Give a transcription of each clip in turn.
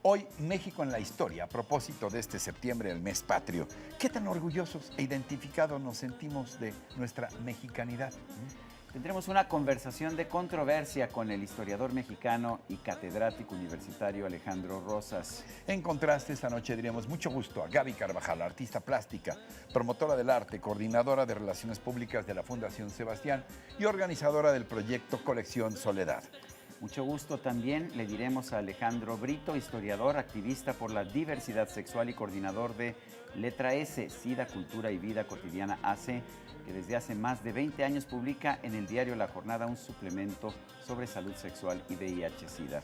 Hoy, México en la historia, a propósito de este septiembre, el mes patrio. ¿Qué tan orgullosos e identificados nos sentimos de nuestra mexicanidad? Tendremos una conversación de controversia con el historiador mexicano y catedrático universitario Alejandro Rosas. En contraste, esta noche diremos mucho gusto a Gaby Carvajal, artista plástica, promotora del arte, coordinadora de Relaciones Públicas de la Fundación Sebastián y organizadora del proyecto Colección Soledad. Mucho gusto también le diremos a Alejandro Brito, historiador, activista por la diversidad sexual y coordinador de Letra S, SIDA, Cultura y Vida Cotidiana AC, que desde hace más de 20 años publica en el diario La Jornada un suplemento sobre salud sexual y VIH-Sida.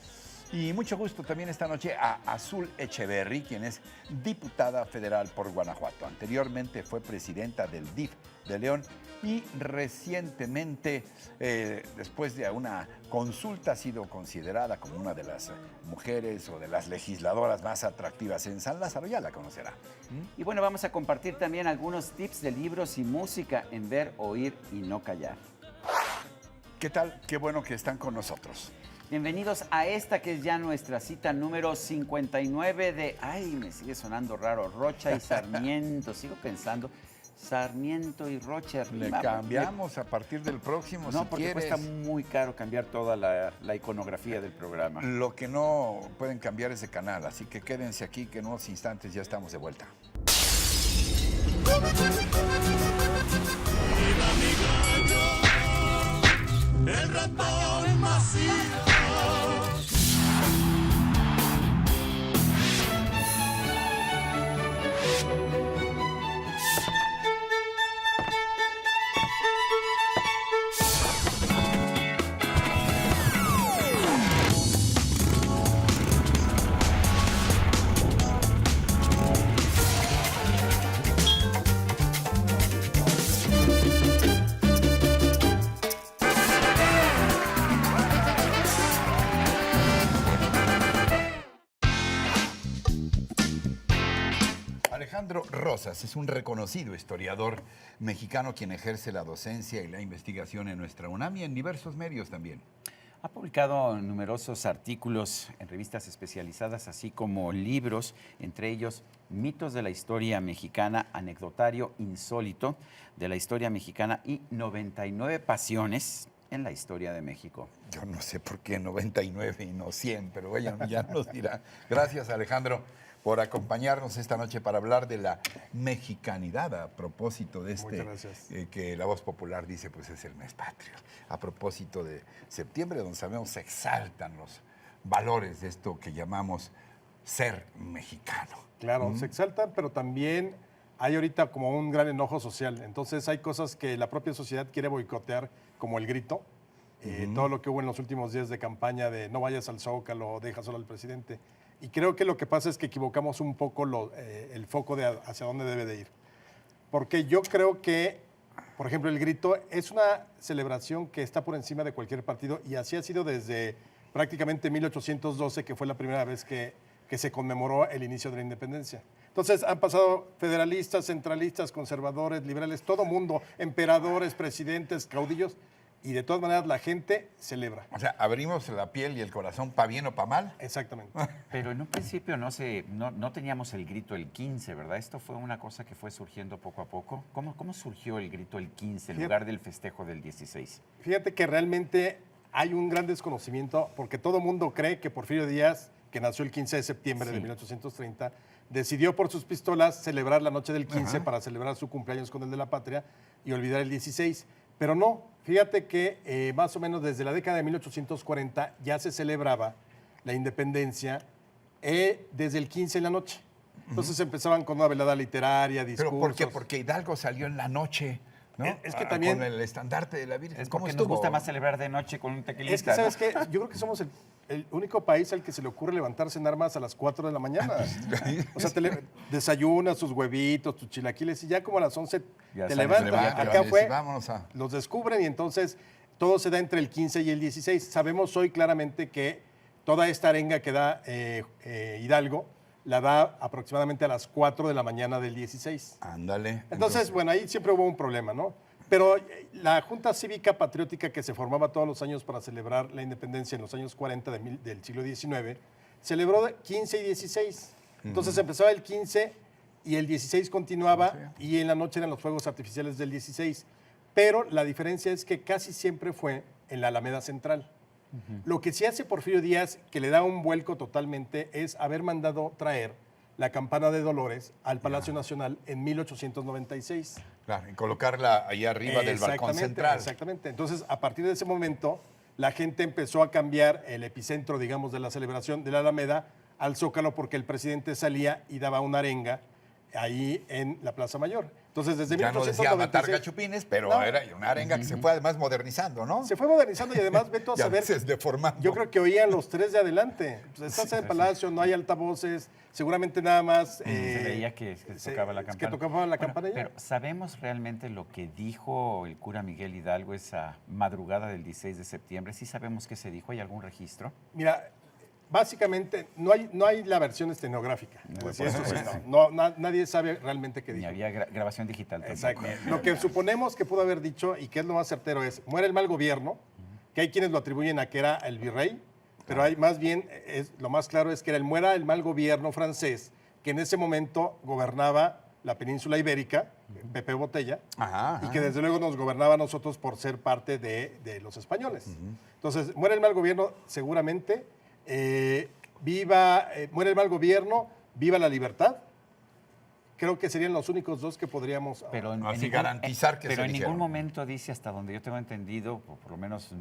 Y mucho gusto también esta noche a Azul Echeverry, quien es diputada federal por Guanajuato. Anteriormente fue presidenta del DIF de León y recientemente, después de una consulta, ha sido considerada como una de las mujeres o de las legisladoras más atractivas en San Lázaro. Ya la conocerá. Y bueno, vamos a compartir también algunos tips de libros y música en Ver, Oír y No Callar. ¿Qué tal? Qué bueno que están con nosotros. Bienvenidos a esta que es ya nuestra cita número 59 de... Ay, me sigue sonando raro, Rocha y Sarmiento. Sigo pensando, Sarmiento y Rocha. Le cambiamos a partir del próximo, no, si porque quieres. cuesta muy caro cambiar toda la iconografía del programa. Lo que no pueden cambiar es de canal, así que quédense aquí que en unos instantes ya estamos de vuelta. El ratón macizo. Alejandro Rosas es un reconocido historiador mexicano quien ejerce la docencia y la investigación en nuestra UNAM y en diversos medios también. Ha publicado numerosos artículos en revistas especializadas, así como libros, entre ellos Mitos de la Historia Mexicana, Anecdotario Insólito de la Historia Mexicana y 99 Pasiones en la Historia de México. Yo no sé por qué 99 y no 100, pero ella ya nos dirá. Gracias, Alejandro, por acompañarnos esta noche para hablar de la mexicanidad a propósito de que la voz popular dice pues es el mes patrio. A propósito de septiembre, donde sabemos se exaltan los valores de esto que llamamos ser mexicano. Claro, se exaltan, pero también hay ahorita como un gran enojo social. Entonces hay cosas que la propia sociedad quiere boicotear, como el grito. Todo lo que hubo en los últimos días de campaña de no vayas al Zócalo, deja solo al presidente. Y creo que lo que pasa es que equivocamos un poco el foco de hacia dónde debe de ir. Porque yo creo que, por ejemplo, el grito es una celebración que está por encima de cualquier partido y así ha sido desde prácticamente 1812, que fue la primera vez que se conmemoró el inicio de la independencia. Entonces han pasado federalistas, centralistas, conservadores, liberales, todo mundo, emperadores, presidentes, caudillos, y de todas maneras la gente celebra. O sea, abrimos la piel y el corazón para bien o para mal. Exactamente. Pero en un principio no teníamos el grito el 15, ¿verdad? Esto fue una cosa que fue surgiendo poco a poco. ¿Cómo surgió el grito el 15 en lugar del festejo del 16? Fíjate que realmente hay un gran desconocimiento porque todo mundo cree que Porfirio Díaz, que nació el 15 de septiembre de 1830, decidió por sus pistolas celebrar la noche del 15 para celebrar su cumpleaños con el de la patria y olvidar el 16. Pero no, fíjate que más o menos desde la década de 1840 ya se celebraba la independencia desde el 15 en la noche. Entonces empezaban con una velada literaria, discursos. ¿Pero por qué? Porque Hidalgo salió en la noche, ¿no? Es que también... Con el estandarte de la Virgen. Es porque nos gusta más celebrar de noche con un tequilita. Es que, ¿sabes qué? Yo creo que somos el único país al que se le ocurre levantarse en armas a las 4 de la mañana. O sea, desayunas tus huevitos, tus chilaquiles y ya como a las 11 ya te levantas. Acá fue, vámonos los descubren y entonces todo se da entre el 15 y el 16. Sabemos hoy claramente que toda esta arenga que da Hidalgo la da aproximadamente a las 4 de la mañana del 16. Ándale. Entonces, bueno, ahí siempre hubo un problema, ¿no? Pero la Junta Cívica Patriótica que se formaba todos los años para celebrar la independencia en los años 40 del siglo XIX celebró 15 y 16. Entonces empezaba el 15 y el 16 continuaba y en la noche eran los fuegos artificiales del 16. Pero la diferencia es que casi siempre fue en la Alameda Central. Lo que sí hace Porfirio Díaz, que le da un vuelco totalmente, es haber mandado traer la campana de Dolores al Palacio Nacional en 1896. Claro, y colocarla ahí arriba del balcón central. Exactamente. Entonces, a partir de ese momento, la gente empezó a cambiar el epicentro, digamos, de la celebración de la Alameda al Zócalo, porque el presidente salía y daba una arenga ahí en la Plaza Mayor. Entonces, desde Ya no decía 1896, matar gachupines, pero No. era una arenga que se fue además modernizando, ¿no? se fue modernizando y además, Beto, a Ya a saber, veces deformando. yo creo que oían los tres de adelante. Pues estás en el Palacio, no hay altavoces, seguramente nada más... Se veía que tocaba la campana. Que tocaba la campana ya. Pero ¿sabemos realmente lo que dijo el cura Miguel Hidalgo esa madrugada del 16 de septiembre? ¿Sí sabemos qué se dijo? ¿Hay algún registro? Mira, básicamente no hay la versión estenográfica. No, Sí, eso por sí, supuesto. nadie sabe realmente qué Ni dijo. había grabación digital tampoco. Exacto. Lo que suponemos que pudo haber dicho y que es lo más certero es, muere el mal gobierno, que hay quienes lo atribuyen a que era el virrey, pero hay más bien, lo más claro es que muera el mal gobierno francés, que en ese momento gobernaba la península ibérica, Pepe Botella, y que desde luego nos gobernaba a nosotros por ser parte de los españoles. Entonces, muere el mal gobierno seguramente, muere el mal gobierno, viva la libertad. Creo que serían los únicos dos que podríamos... Pero Así garantizar que pero se en dijeron. ningún momento dice, hasta donde yo tengo entendido, por lo menos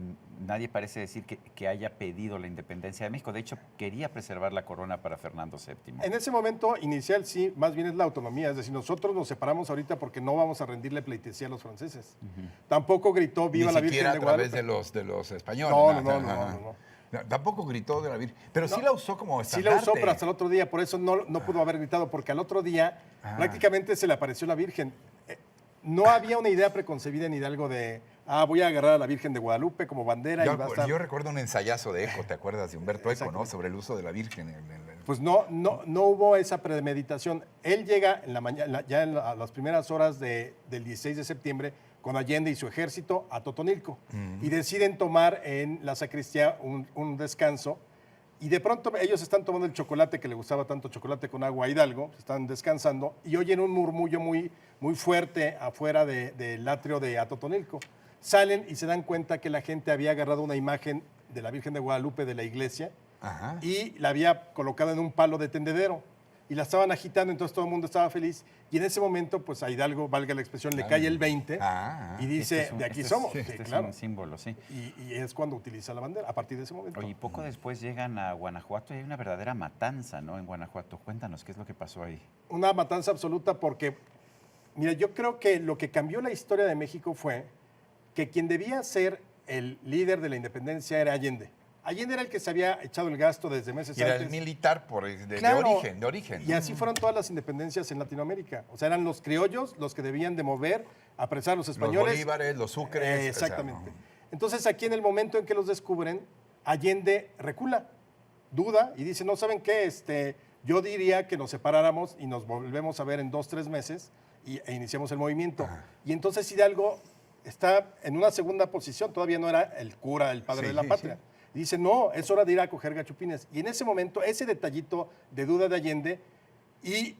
nadie parece decir que haya pedido la independencia de México. De hecho, quería preservar la corona para Fernando VII. En ese momento inicial sí, más bien es la autonomía, es decir, nosotros nos separamos ahorita porque no vamos a rendirle pleitesía a los franceses. Tampoco gritó viva Ni la Virgen siquiera de a través Guadalupe. de los españoles. No, nada. no. Tampoco gritó de la Virgen. Pero sí No. la usó como Sí estandarte. la usó, pero hasta el otro día, por eso no pudo haber gritado, porque al otro día prácticamente se le apareció la Virgen. No había una idea preconcebida en Hidalgo de, voy a agarrar a la Virgen de Guadalupe como bandera y va a estar... Yo recuerdo un ensayazo de Eco, ¿te acuerdas? De Humberto Eco, ¿no? Sobre el uso de la Virgen. Pues no hubo esa premeditación. Él llega en la mañana, ya a las primeras horas del 16 de septiembre con Allende y su ejército a Totonilco y deciden tomar en la sacristía un descanso y de pronto ellos están tomando el chocolate que le gustaba tanto, chocolate con agua a Hidalgo, están descansando y oyen un murmullo muy fuerte afuera del atrio de Atotonilco. Salen y se dan cuenta que la gente había agarrado una imagen de la Virgen de Guadalupe de la iglesia y la había colocado en un palo de tendedero y la estaban agitando, entonces todo el mundo estaba feliz. Y en ese momento, pues a Hidalgo, valga la expresión, le cae el 20 y dice, de aquí somos. Este es claro. un símbolo, sí. Y es cuando utiliza la bandera, a partir de ese momento. Oye, y poco después llegan a Guanajuato y hay una verdadera matanza, ¿no? En Guanajuato. Cuéntanos, ¿qué es lo que pasó ahí? Una matanza absoluta porque, mira, yo creo que lo que cambió la historia de México fue que quien debía ser el líder de la independencia era Allende. Allende era el que se había echado el gasto desde meses Y era antes. el militar de Claro, origen. Y así fueron todas las independencias en Latinoamérica. O sea, eran los criollos los que debían de mover, apresar a los españoles. Los bolívares, los sucres. Exactamente. Entonces, aquí en el momento en que los descubren, Allende recula, duda y dice, no, ¿saben qué? Yo diría que nos separáramos y nos volvemos a ver en 2-3 meses e iniciamos el movimiento. Y entonces Hidalgo está en una segunda posición, todavía no era el cura, el padre de la patria. Y dice, no, es hora de ir a coger gachupines. Y en ese momento, ese detallito de duda de Allende y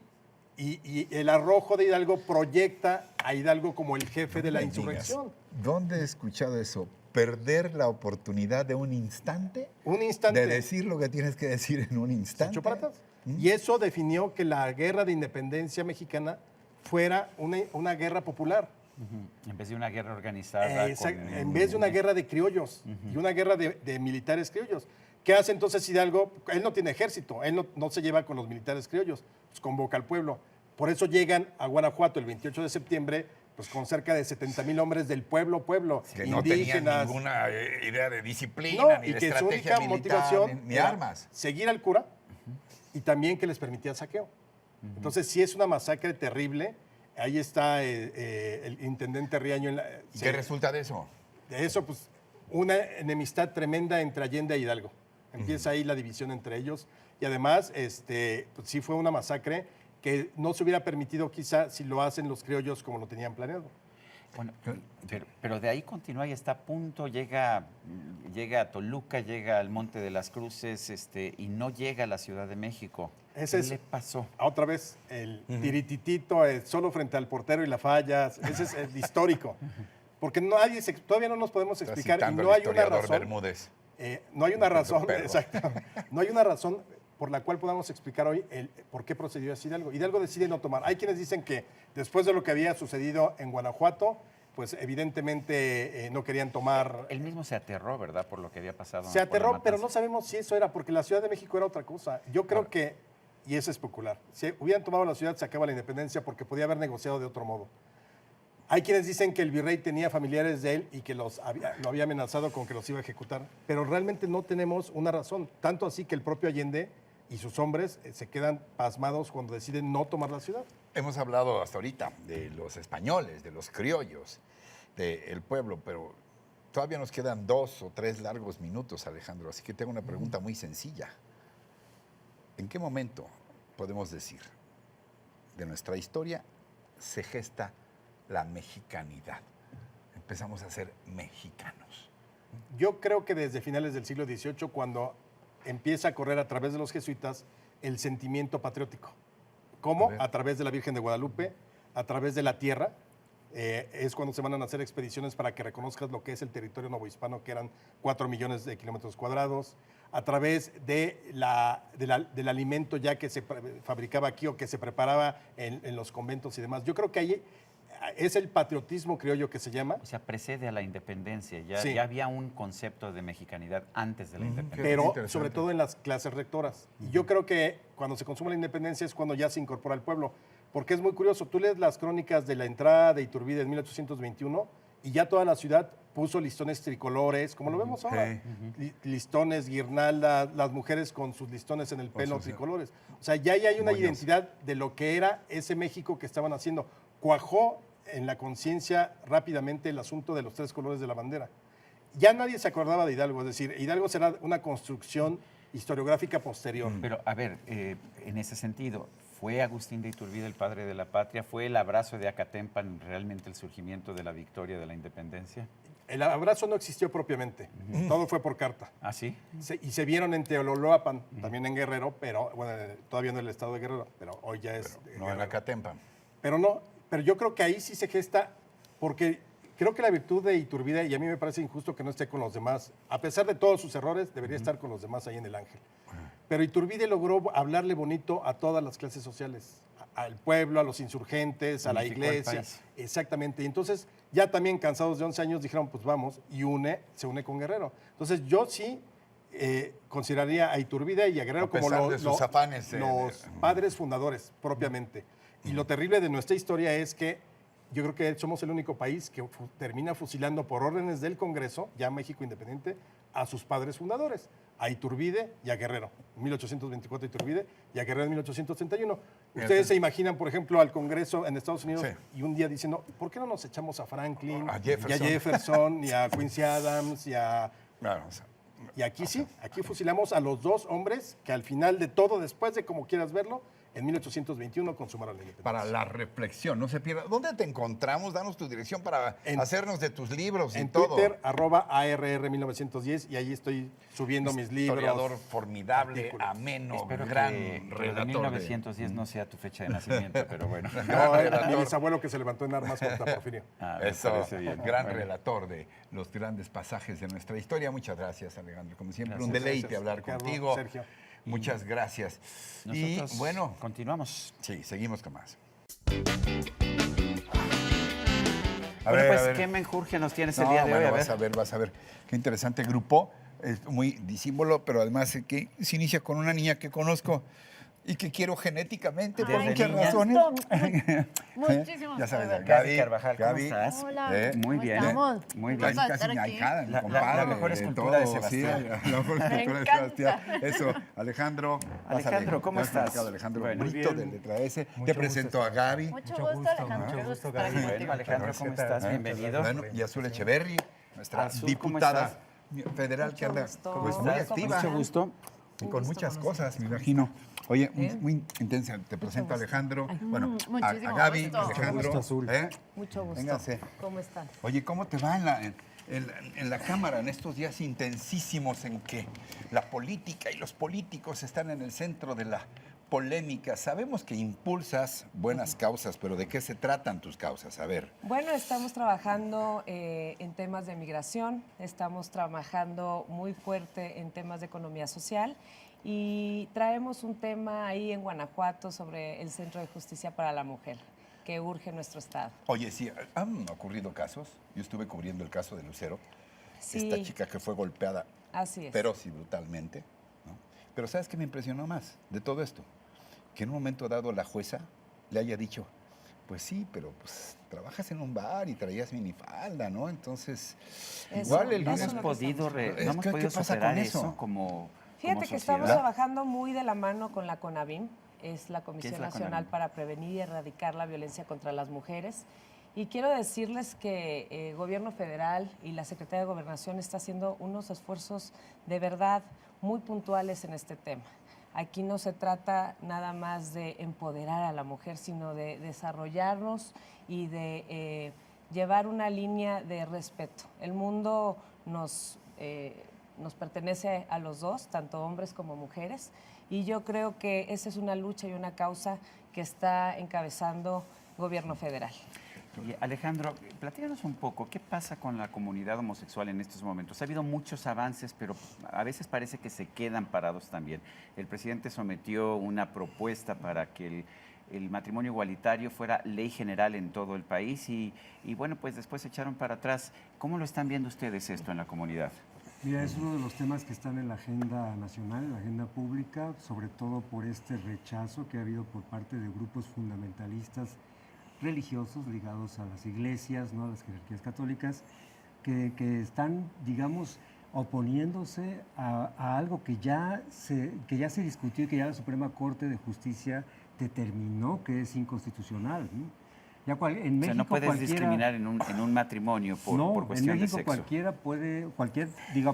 el arrojo de Hidalgo proyecta a Hidalgo como el jefe de la insurrección. ¿Dónde he escuchado eso? ¿Perder la oportunidad de un instante? Un instante. De decir lo que tienes que decir en un instante. ¿Se echó para atrás? Y eso definió que la guerra de independencia mexicana fuera una guerra popular. En vez de una guerra organizada. En vez de una guerra de criollos y una guerra de militares criollos. ¿Qué hace entonces Hidalgo? Él no tiene ejército, él no se lleva con los militares criollos, pues convoca al pueblo. Por eso llegan a Guanajuato el 28 de septiembre, pues con cerca de 70,000 hombres del pueblo, que indígenas. no tenían ninguna idea de disciplina, No, ni y de que su estrategia única militar, motivación ni era armas. seguir al cura y también que les permitía saqueo. Entonces sí es una masacre terrible. Ahí está el intendente Riaño. ¿Y qué resulta de eso? De eso, pues, una enemistad tremenda entre Allende e Hidalgo. Empieza ahí la división entre ellos. Y además, pues, sí fue una masacre que no se hubiera permitido quizá si lo hacen los criollos como lo tenían planeado. Bueno, pero de ahí continúa y está a punto, llega a Toluca, llega al Monte de las Cruces, y no llega a la Ciudad de México. ¿Qué le pasó? Otra vez, el tirititito solo frente al portero y la falla, ese es el histórico. Porque todavía no nos podemos explicar y no hay una razón. Bermúdez. No hay una razón, exacto. No hay una razón por la cual podamos explicar hoy por qué procedió así Hidalgo. Hidalgo decide no tomar. Hay quienes dicen que después de lo que había sucedido en Guanajuato, pues evidentemente no querían tomar. Él mismo se aterró, ¿verdad? Por lo que había pasado. Se aterró, pero no sabemos si eso era, porque la Ciudad de México era otra cosa. Yo creo que, y es especular, si hubieran tomado la ciudad se acaba la independencia porque podía haber negociado de otro modo. Hay quienes dicen que el virrey tenía familiares de él y que lo había amenazado con que los iba a ejecutar, pero realmente no tenemos una razón. Tanto así que el propio Allende y sus hombres se quedan pasmados cuando deciden no tomar la ciudad. Hemos hablado hasta ahorita de los españoles, de los criollos, del pueblo, pero todavía nos quedan 2 o 3 largos minutos, Alejandro, así que tengo una pregunta muy sencilla. ¿En qué momento podemos decir de nuestra historia se gesta la mexicanidad? Empezamos a ser mexicanos. Yo creo que desde finales del siglo XVIII, cuando empieza a correr a través de los jesuitas el sentimiento patriótico. ¿Cómo? A través de la Virgen de Guadalupe, a través de la tierra. Es cuando se van a hacer expediciones para que reconozcas lo que es el territorio novohispano, que eran 4 millones de kilómetros cuadrados, a través del alimento ya que se fabricaba aquí o que se preparaba en los conventos y demás. Yo creo que ahí es el patriotismo criollo que se llama. O sea, precede a la independencia. Ya había un concepto de mexicanidad antes de la independencia. Pero sobre todo en las clases rectoras. Y yo creo que cuando se consuma la independencia es cuando ya se incorpora al pueblo. Porque es muy curioso, tú lees las crónicas de la entrada de Iturbide en 1821 y ya toda la ciudad puso listones tricolores, como lo vemos ahora. Listones, guirnaldas, las mujeres con sus listones en el pelo tricolores. O sea, ya hay una identidad de lo que era ese México que estaban haciendo. Cuajó en la conciencia rápidamente el asunto de los 3 colores de la bandera. Ya nadie se acordaba de Hidalgo, es decir, Hidalgo será una construcción historiográfica posterior. Pero, a ver, en ese sentido, ¿fue Agustín de Iturbide el padre de la patria? ¿Fue el abrazo de Acatempan realmente el surgimiento de la victoria de la independencia? El abrazo no existió propiamente, todo fue por carta. ¿Ah, sí? Y se vieron en Teololoapan, también en Guerrero, pero bueno, todavía no en el estado de Guerrero, pero hoy ya es no en Acatempan. Pero yo creo que ahí sí se gesta, porque creo que la virtud de Iturbide, y a mí me parece injusto que no esté con los demás, a pesar de todos sus errores, debería estar con los demás ahí en el Ángel. Pero Iturbide logró hablarle bonito a todas las clases sociales, al pueblo, a los insurgentes, a la iglesia. Exactamente. Y entonces, ya también cansados de 11 años, dijeron, pues vamos, y se une con Guerrero. Entonces, yo sí consideraría a Iturbide y a Guerrero como los padres fundadores, propiamente. Y lo terrible de nuestra historia es que yo creo que somos el único país que termina fusilando por órdenes del Congreso, ya México independiente, a sus padres fundadores, a Iturbide y a Guerrero. En 1824 Iturbide y a Guerrero en 1831. Ustedes se imaginan, por ejemplo, al Congreso en Estados Unidos y un día diciendo, ¿por qué no nos echamos a Franklin, y a Jefferson, y a Quincy Adams, y a... Claro, y aquí sí, aquí fusilamos a los 2 hombres que al final de todo, después de como quieras verlo, en 1821 consumaron la independencia. Para la reflexión, no se pierda. ¿Dónde te encontramos? Danos tu dirección para hacernos de tus libros y todo. En Twitter, @ARR1910, y ahí estoy subiendo mis libros. Historiador formidable, ameno, Espero gran que redactor. 1910 no sea tu fecha de nacimiento, pero bueno. No, mi bisabuelo que se levantó en armas contra Porfirio. Eso, gran relator de los grandes pasajes de nuestra historia. Muchas gracias, Alejandro. Como siempre, un deleite hablar contigo. Sergio. Muchas gracias. Nosotros y bueno, continuamos. Sí, seguimos con más. ¿Qué menjurje nos tienes el día de hoy? Vas a ver. Qué interesante grupo. Es muy disímbolo, pero además que se inicia con una niña que conozco y que quiero genéticamente por muchas razones. Muchísimas Ya sabes, Gaby Carvajal, ¿cómo Gaby. estás? Hola, Muy ¿cómo bien. estamos? Muy Vamos bien. a estar aquí. La mejor escultura de Sebastián. Sí, la mejor escultura de Sebastián. Eso, Alejandro. ¿Cómo estás? Alejandro Bueno, Brito, de Letra S. Te presento a Gaby. Mucho gusto, Alejandro. Mucho gusto, estar aquí Gaby. contigo. Alejandro, ¿cómo estás? Bienvenido. Bueno, y Azul Echeverry, nuestra Azul, ¿cómo diputada federal que anda gusto. pues, ¿Cómo muy estás? activa. Mucho gusto. Y con muchas cosas, me imagino. Oye, muy intensa. Te presento a Alejandro. Bueno, a Gaby, gusto. Alejandro. Mucho gusto, Azul. Mucho gusto. Véngase. ¿Cómo están? Oye, ¿cómo te va en la Cámara en estos días intensísimos en que la política y los políticos están en el centro de la polémica? Sabemos que impulsas buenas causas, pero ¿de qué se tratan tus causas? A ver. Bueno, estamos trabajando en temas de migración, estamos trabajando muy fuerte en temas de economía social y traemos un tema ahí en Guanajuato sobre el Centro de Justicia para la Mujer, que urge nuestro Estado. Oye, sí, han ocurrido casos. Yo estuve cubriendo el caso de Lucero, Sí. esta chica que fue golpeada Así es. feroz y brutalmente, ¿no? Pero ¿sabes qué me impresionó más de todo esto? Que en un momento dado la jueza le haya dicho, pues sí, pero pues trabajas en un bar y traías minifalda, ¿no? Entonces, Eso, igual el eso No es hemos lo que podido, estamos Es no hemos que, podido ¿qué pasa superar con eso? eso como Fíjate que estamos sociedad. trabajando muy de la mano con la CONAVIM, es la Comisión la Nacional CONAVIM? para Prevenir y Erradicar la Violencia contra las Mujeres. Y quiero decirles que el Gobierno Federal y la Secretaría de Gobernación está haciendo unos esfuerzos de verdad muy puntuales en este tema. Aquí no se trata nada más de empoderar a la mujer, sino de desarrollarnos y de llevar una línea de respeto. El mundo nos pertenece a los dos, tanto hombres como mujeres, y yo creo que esa es una lucha y una causa que está encabezando Gobierno Federal. Oye, Alejandro, platícanos un poco, ¿qué pasa con la comunidad homosexual en estos momentos? Ha habido muchos avances, pero a veces parece que se quedan parados también. El presidente sometió una propuesta para que el matrimonio igualitario fuera ley general en todo el país y bueno, pues después se echaron para atrás. ¿Cómo lo están viendo ustedes esto en la comunidad? Mira, es uno de los temas que están en la agenda nacional, en la agenda pública, sobre todo por este rechazo que ha habido por parte de grupos fundamentalistas religiosos ligados a las iglesias, ¿no? A las jerarquías católicas, que están, digamos, oponiéndose a algo que ya se discutió y que ya la Suprema Corte de Justicia determinó que es inconstitucional, ¿no? Ya en México, o sea, no puedes cualquiera, discriminar en un matrimonio por cuestión en México de sexo. cualquiera puede,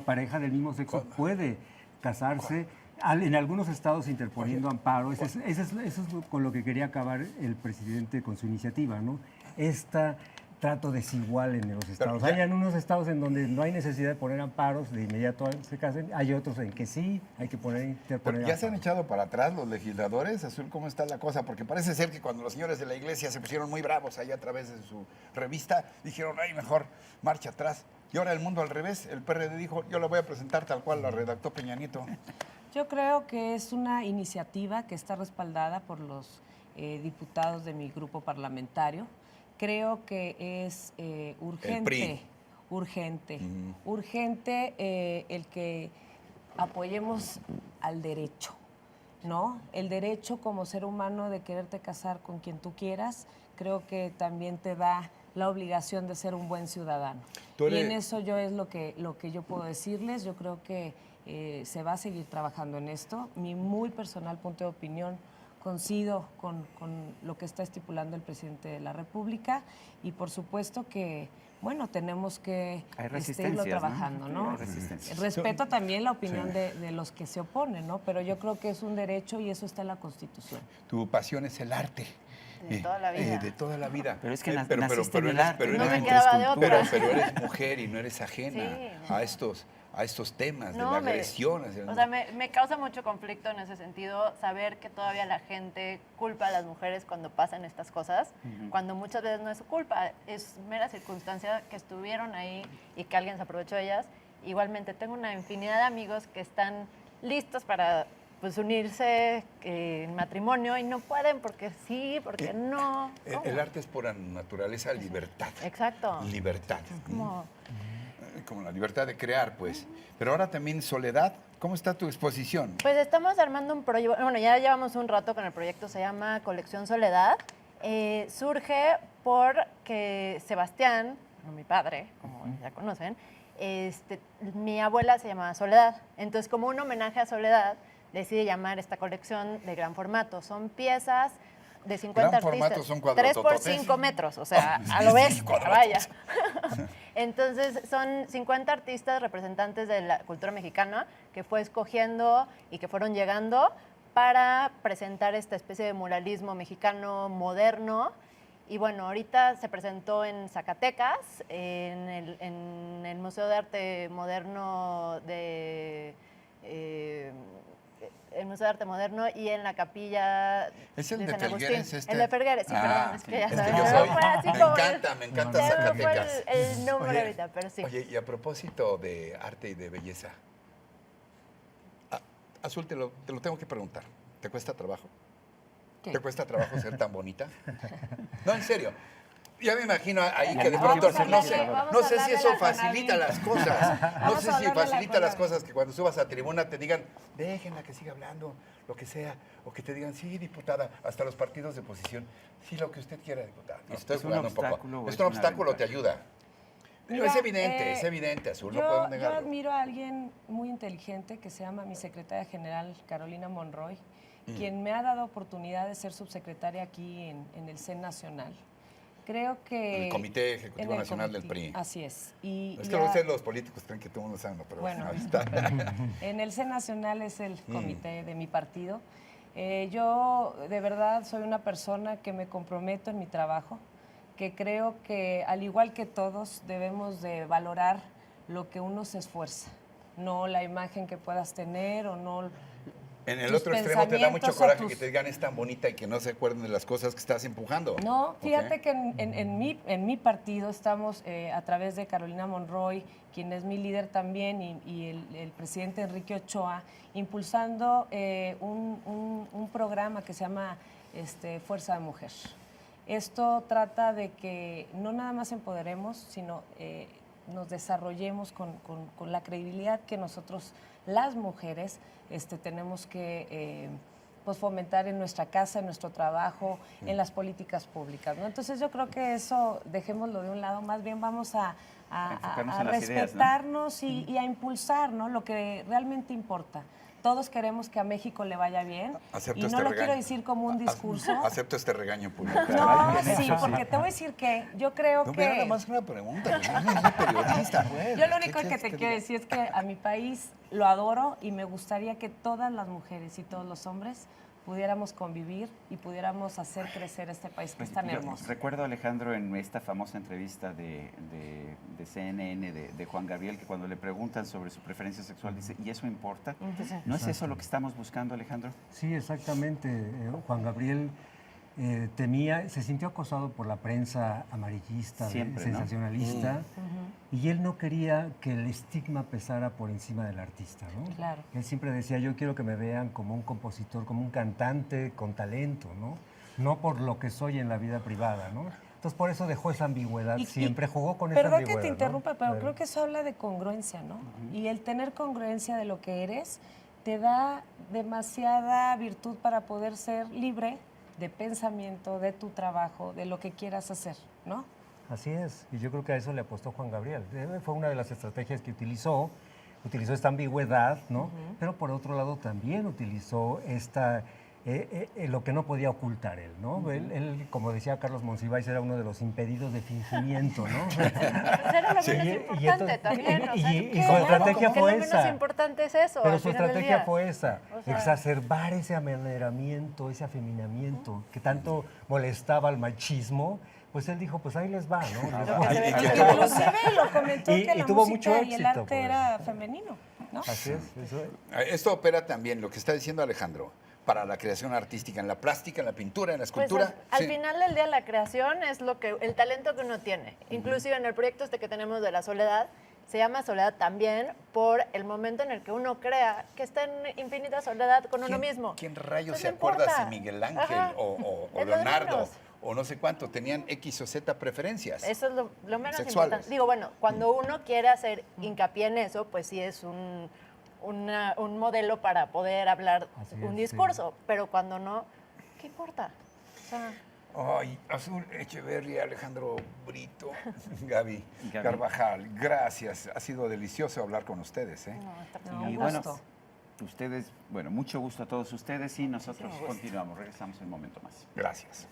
pareja del mismo sexo puede casarse. En algunos estados interponiendo amparo. Eso es con lo que quería acabar el presidente con su iniciativa, ¿no? Trato desigual en los estados. Hay unos estados en donde no hay necesidad de poner amparos, de inmediato se casen. Hay otros en que sí, hay que interponer Pero ya se han amparos. echado para atrás los legisladores, Azul, ¿cómo está la cosa? Porque parece ser que cuando los señores de la iglesia se pusieron muy bravos ahí a través de su revista, dijeron, ay, mejor marcha atrás. Y ahora el mundo al revés, el PRD dijo, yo la voy a presentar tal cual la redactó Peña Nieto. Yo creo que es una iniciativa que está respaldada por los diputados de mi grupo parlamentario. Creo que es urgente, El PRI. urgente el que apoyemos al derecho, ¿no? El derecho como ser humano de quererte casar con quien tú quieras, creo que también te da la obligación de ser un buen ciudadano. Y en eso yo es lo que yo puedo decirles. Yo creo que se va a seguir trabajando en esto. Mi muy personal punto de opinión, coincido con lo que está estipulando el presidente de la República y por supuesto que, bueno, tenemos que Hay irlo resistencias, trabajando, ¿no? Hay resistencias. Respeto también la opinión de los que se oponen, ¿no? Pero yo creo que es un derecho y eso está en la Constitución. Tu pasión es el arte. De toda la vida. De toda la vida. Pero es que naciste en el arte, pero no eres- me quedaba de otra. pero eres mujer y no eres ajena Sí. a estos temas de No, la agresión. O sea, me causa mucho conflicto en ese sentido saber que todavía la gente culpa a las mujeres cuando pasan estas cosas, cuando muchas veces no es su culpa, es mera circunstancia que estuvieron ahí y que alguien se aprovechó de ellas. Igualmente, tengo una infinidad de amigos que están listos para pues, unirse en matrimonio y no pueden porque sí, porque no. El arte es por naturaleza libertad. Exacto. Libertad. Como, Como la libertad de crear, pues. Pero ahora también soledad. ¿Cómo está tu exposición? pues estamos armando un proyecto, bueno, ya llevamos un rato con el proyecto, se llama Colección Soledad. Surge porque Sebastián, mi padre, como ya conocen, mi abuela se llamaba Soledad. Entonces, como un homenaje a Soledad, decide llamar esta colección de gran formato. Son piezas de 50 Gran formato artistas. son 3 por cuadrotototes. 5 metros, o sea, a lo bestia, vaya. Entonces, son 50 artistas representantes de la cultura mexicana que fue escogiendo y que fueron llegando para presentar esta especie de muralismo mexicano moderno. Y bueno, ahorita se presentó en Zacatecas, en el Museo de Arte Moderno el Museo de Arte Moderno y en la capilla ¿Es el de de San Felgueres Agustín. este? El de Felgueres, sí, perdón, es sí. que ya Es que sabes. yo se soy- me fue así me como encanta, me encanta se me fue Zacatecas. el nombre Oye, ahorita, pero sí. Oye, y a propósito de arte y de belleza, Azul, te lo tengo que preguntar. ¿Te cuesta trabajo? ¿Qué? ¿Te cuesta trabajo ser tan bonita? No, en serio. Ya me imagino ahí que de Vamos pronto, a no hablar sé, de- vamos no a sé si hablar de eso la facilita Conavit. las cosas. No Vamos sé a si hablar de la facilita las Conavit. cosas que cuando subas a tribuna te digan, déjenla que siga hablando, lo que sea. O que te digan, sí, diputada, hasta los partidos de oposición. Sí, lo que usted quiera, diputada. Y estoy ¿Es un jugando un poco. obstáculo o ¿Es es un una obstáculo o te ventaja? ayuda? Pero Mira, es evidente, Azul, no yo podemos negarlo. admiro a alguien muy inteligente que se llama mi secretaria general, Carolina Monroy, quien me ha dado oportunidad de ser subsecretaria aquí en el CEN Nacional. Creo que... En el Comité Ejecutivo en el Nacional del comité, PRI. Así es. Y Es y que a- ustedes los políticos creen que todo el mundo sabe, pero Bueno, ahí está. en el CEN Nacional es el comité de mi partido. Yo de verdad soy una persona que me comprometo en mi trabajo, que creo que al igual que todos debemos de valorar lo que uno se esfuerza, no la imagen que puedas tener o no... En el tus otro extremo te da mucho pensamientos o coraje tus- que te digan es tan bonita y que no se acuerden de las cosas que estás empujando. No, fíjate ¿Ok? que en mi partido estamos a través de Carolina Monroy, quien es mi líder también, y el presidente Enrique Ochoa, impulsando un programa que se llama Fuerza de Mujer. Esto trata de que no nada más empoderemos, sino nos desarrollemos con la credibilidad que nosotros, las mujeres, tenemos que pues fomentar en nuestra casa, en nuestro trabajo, en las políticas públicas, ¿no? Entonces yo creo que eso dejémoslo de un lado, más bien vamos a enfocarnos en las ideas, ¿no? respetarnos y a impulsar, ¿no? Lo que realmente importa. Todos queremos que a México le vaya bien Acepto y no este lo regaño. quiero decir como un discurso. Acepto este regaño público. No, sí, porque te voy a decir que yo creo No, que... mira, nada más una pregunta. Yo no soy periodista, pues. Yo lo único ¿Qué que quieres te diga? quiero decir es que a mi país lo adoro y me gustaría que todas las mujeres y todos los hombres pudiéramos convivir y pudiéramos hacer crecer este país que es tan Yo hermoso. recuerdo, Alejandro, en esta famosa entrevista de CNN de Juan Gabriel, que cuando le preguntan sobre su preferencia sexual, dice, ¿y eso importa? ¿No es eso lo que estamos buscando, Alejandro? Sí, exactamente. Juan Gabriel temía, se sintió acosado por la prensa amarillista, Siempre, ¿no? sensacionalista, y él no quería que el estigma pesara por encima del artista, ¿no? Claro. Él siempre decía, yo quiero que me vean como un compositor, como un cantante con talento, ¿no? No por lo que soy en la vida privada, ¿no? Entonces por eso dejó esa ambigüedad, siempre jugó con esa Perdón ambigüedad. que te ¿no? interrumpa, pero creo que eso habla de congruencia, ¿no? Y el tener congruencia de lo que eres te da demasiada virtud para poder ser libre de pensamiento, de tu trabajo, de lo que quieras hacer, ¿no? Así es, y yo creo que a eso le apostó Juan Gabriel. Fue una de las estrategias que utilizó esta ambigüedad, ¿no? Pero por otro lado también utilizó lo que no podía ocultar él, ¿no? Él, como decía Carlos Monsiváis, era uno de los impedidos de fingimiento, ¿no? Pues era lo Sí, menos y importante entonces- también. O sea, y que su claro, estrategia que fue lo menos esa. importante es eso. Pero al su final del estrategia día. fue esa, O sea, exacerbar ese amaneramiento, ese afeminamiento que tanto molestaba al machismo. Pues él dijo, pues ahí les va, ¿no? Les va. Inclusive lo comentó Y- que y la tuvo música mucho y el éxito, arte pues. era femenino, ¿no? Así es, eso es. Esto opera también, lo que está diciendo Alejandro, para la creación artística, en la plástica, en la pintura, en la Pues escultura. al Sí. final del día la creación es el talento que uno tiene. Inclusive en el proyecto que tenemos de la soledad, se llama soledad también por el momento en el que uno crea que está en infinita soledad con uno mismo. ¿Quién rayos Pues se no acuerda importa. si Miguel Ángel Ajá. o Es lo de Leonardo menos. o no sé cuánto tenían X o Z preferencias? Eso es lo menos Sexuales. importante. Digo, bueno, cuando uno quiere hacer hincapié en eso, pues sí es un modelo para poder hablar Así un es, discurso, pero cuando no, ¿qué importa? O sea, Ay, Azul Echeverría, Alejandro Brito, Gaby Gaby. Carvajal, gracias. Ha sido delicioso hablar con ustedes, ¿eh? no, está No, Y un bueno, gusto. ustedes, bueno, mucho gusto a todos ustedes y nosotros continuamos, regresamos en un momento más. Gracias.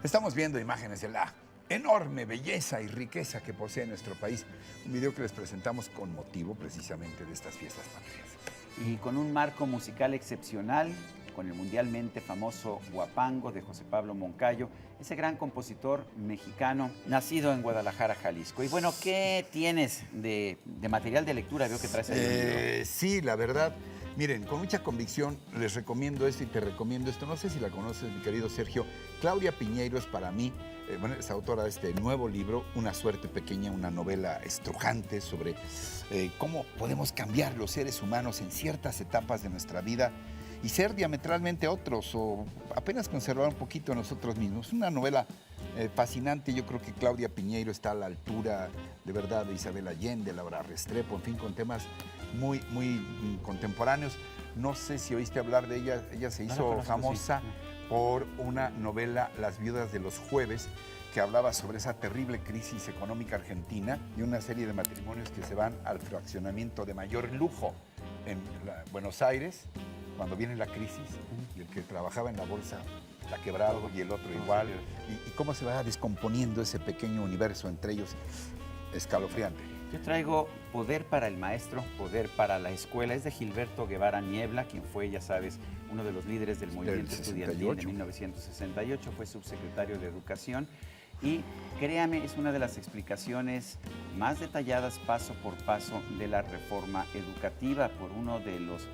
Estamos viendo imágenes de la enorme belleza y riqueza que posee nuestro país. Un video que les presentamos con motivo precisamente de estas fiestas patrias. Y con un marco musical excepcional, con el mundialmente famoso Huapango de José Pablo Moncayo, ese gran compositor mexicano nacido en Guadalajara, Jalisco. Y bueno, ¿qué tienes de material de lectura? Veo que traes ahí un libro. Sí, la verdad. Miren, con mucha convicción les recomiendo esto y te recomiendo esto. No sé si la conoces, mi querido Sergio. Claudia Piñeiro es para mí, es autora de este nuevo libro, Una suerte pequeña, una novela estrujante sobre cómo podemos cambiar los seres humanos en ciertas etapas de nuestra vida y ser diametralmente otros o apenas conservar un poquito nosotros mismos. Una novela fascinante. Yo creo que Claudia Piñeiro está a la altura, de verdad, de Isabel Allende, Laura Restrepo, en fin, con temas muy contemporáneos. No sé si oíste hablar de ella. Ella se hizo famosa por una novela, Las viudas de los jueves, que hablaba sobre esa terrible crisis económica argentina y una serie de matrimonios que se van al fraccionamiento de mayor lujo en Buenos Aires, cuando viene la crisis, y el que trabajaba en la bolsa está quebrado y el otro igual, y cómo se va descomponiendo ese pequeño universo entre ellos, escalofriante. Yo traigo Poder para el Maestro, Poder para la Escuela. Es de Gilberto Guevara Niebla, quien fue, ya sabes, uno de los líderes del movimiento estudiantil de 1968, fue subsecretario de Educación. Y créame, es una de las explicaciones más detalladas paso por paso de la reforma educativa por uno de los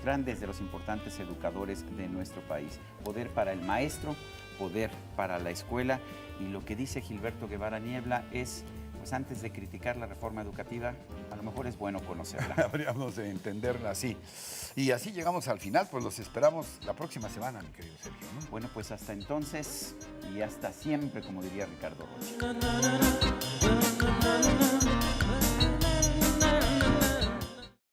grandes, de los importantes educadores de nuestro país. Poder para el maestro, poder para la escuela. Y lo que dice Gilberto Guevara Niebla es, pues antes de criticar la reforma educativa, a lo mejor es bueno conocerla. Habríamos de entenderla así. Y así llegamos al final, pues los esperamos la próxima semana, mi querido Sergio, ¿no? Bueno, pues hasta entonces y hasta siempre, como diría Ricardo Rocha.